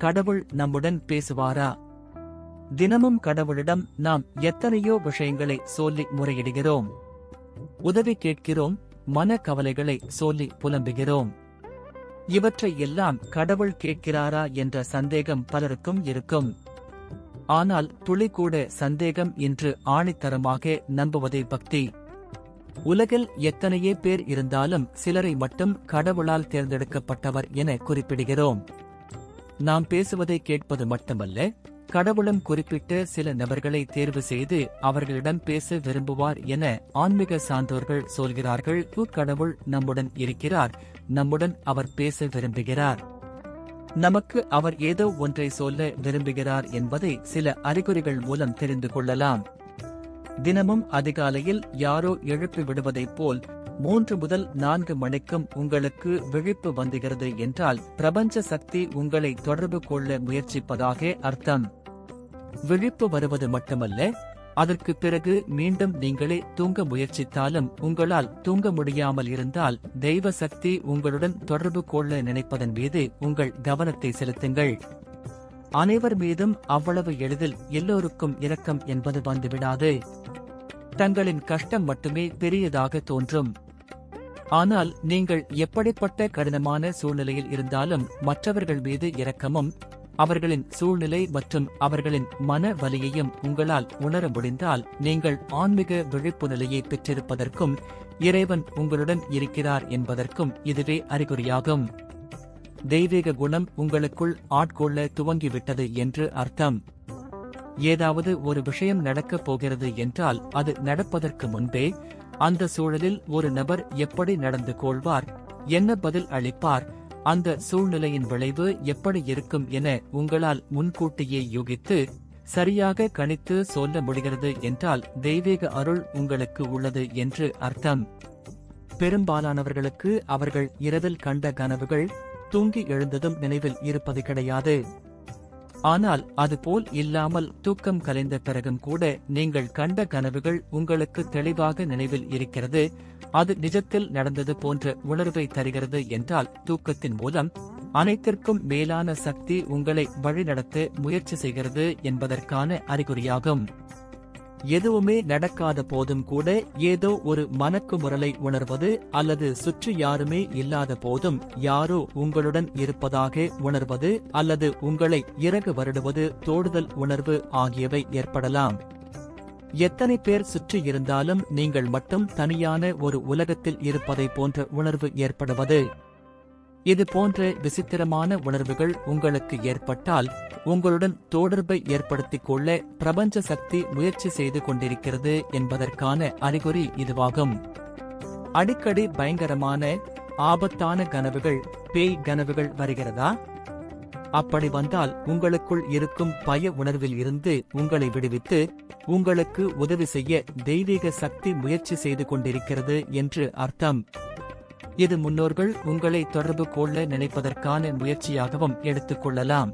கடவுள் நம்முடன் பேசுவாரா? தினமும் கடவுளிடம் நாம் எத்தனையோ விஷயங்களை சொல்லி முறையிடுகிறோம். உதவி கேட்கிறோம், மன கவலைகளை சொல்லி புலம்புகிறோம். இவற்றை எல்லாம் கடவுள் கேட்கிறாரா என்ற சந்தேகம் பலருக்கும் இருக்கும். ஆனால் துளி கூட சந்தேகம் இன்று ஆணித்தரமாக நம்புவதே பக்தி. உலகில் எத்தனையே பேர் இருந்தாலும் சிலரை மட்டும் கடவுளால் தேர்ந்தெடுக்கப்பட்டவர் என குறிப்பிடுகிறோம். நாம் பேசுவதை கேட்பது மட்டுமல்ல, கடவுளும் குறிப்பிட்ட சில நபர்களை தேர்வு செய்து அவர்களிடம் பேச விரும்புவார் என ஆன்மீக சான்றோர்கள் சொல்கிறார்கள். கடவுள் நம்முடன் இருக்கிறார், நம்முடன் அவர் பேச விரும்புகிறார். நமக்கு அவர் ஏதோ ஒன்றை சொல்ல விரும்புகிறார் என்பதை சில அறிகுறிகள் மூலம் தெரிந்து கொள்ளலாம். தினமும் அதிகாலையில் யாரோ எழுப்பி விடுவதைப் போல் 3 முதல் 4 மணிக்கும் உங்களுக்கு விழிப்பு வந்துகிறது என்றால் பிரபஞ்ச சக்தி உங்களை தொடர்பு கொள்ள முயற்சிப்பதாக அர்த்தம். விழிப்பு வருவது மட்டுமல்ல, அதற்கு பிறகு மீண்டும் நீங்களே தூங்க முயற்சித்தாலும் உங்களால் தூங்க முடியாமல் இருந்தால் தெய்வ சக்தி உங்களுடன் தொடர்பு கொள்ள நினைப்பதன் மீது உங்கள் கவனத்தை செலுத்துங்கள். அனைவர் மீதும் அவ்வளவு எளிதில் எல்லோருக்கும் இரக்கம் என்பது வந்துவிடாது. தங்களின் கஷ்டம் மட்டுமே பெரியதாக தோன்றும். ஆனால் நீங்கள் எப்படிப்பட்ட கடினமான சூழ்நிலையில் இருந்தாலும் மற்றவர்கள் மீது இரக்கமும் அவர்களின் சூழ்நிலை மற்றும் அவர்களின் மன வலியையும் உங்களால் உணர முடிந்தால் நீங்கள் ஆன்மீக விழிப்பு நிலையை பெற்றிருப்பதற்கும் இறைவன் உங்களுடன் இருக்கிறார் என்பதற்கும் இதுவே அறிகுறியாகும். தெய்வீக குணம் உங்களுக்குள் ஆட்கொள்ள துவங்கிவிட்டது என்று அர்த்தம். ஏதாவது ஒரு விஷயம் நடக்கப் போகிறது என்றால் அது நடப்பதற்கு முன்பே அந்த சூழலில் ஒரு நபர் எப்படி நடந்து கொள்வார், என்ன பதில் அளிப்பார், அந்த சூழ்நிலையின் விளைவு எப்படி இருக்கும் என உங்களால் முன்கூட்டியே யூகித்து சரியாக கணித்து சொல்ல முடிகிறது என்றால் தெய்வீக அருள் உங்களுக்கு உள்ளது என்று அர்த்தம். பெரும்பாலானவர்களுக்கு அவர்கள் இரவில் கண்ட கனவுகள் தூங்கி எழுந்ததும் நினைவில் இருப்பது கிடையாது. ஆனால் அதுபோல் இல்லாமல் தூக்கம் கலைந்த பிறகும் கூட நீங்கள் கண்ட கனவுகள் உங்களுக்கு தெளிவாக நினைவில் இருக்கிறது, அது நிஜத்தில் நடந்தது போன்ற உணர்வை தருகிறது என்றால் தூக்கத்தின் மூலம் அனைத்திற்கும் மேலான சக்தி உங்களை வழிநடத்த முயற்சி செய்கிறது என்பதற்கான அறிகுறியாகும். எதுவுமே நடக்காத போதும் கூட ஏதோ ஒரு மனக்குமுறலை உணர்வது அல்லது சுற்றி யாருமே இல்லாத போதும் யாரோ உங்களுடன் இருப்பதாக உணர்வது அல்லது உங்களை இறகு வருடுவது, தோடுதல் உணர்வு ஆகியவை ஏற்படலாம். எத்தனை பேர் சுற்றி இருந்தாலும் நீங்கள் மட்டும் தனியான ஒரு உலகத்தில் இருப்பதை போன்ற உணர்வு ஏற்படுவது, இது போன்ற விசித்திரமான உணர்வுகள் உங்களுக்கு ஏற்பட்டால் உங்களுடன் தொடர்பை ஏற்படுத்திக் கொள்ள பிரபஞ்ச சக்தி முயற்சி செய்து கொண்டிருக்கிறது என்பதற்கான அறிகுறி இதுவாகும். அடிக்கடி பயங்கரமான ஆபத்தான கனவுகள், பேய் கனவுகள் வருகிறதா? அப்படி வந்தால் உங்களுக்குள் இருக்கும் பய உணர்வில் இருந்து உங்களை விடுவித்து உங்களுக்கு உதவி செய்ய தெய்வீக சக்தி முயற்சி செய்து கொண்டிருக்கிறது என்று அர்த்தம். இது முன்னோர்கள் உங்களை தொடர்பு கொள்ள நினைப்பதற்கான முயற்சியாகவும் எடுத்துக் கொள்ளலாம்.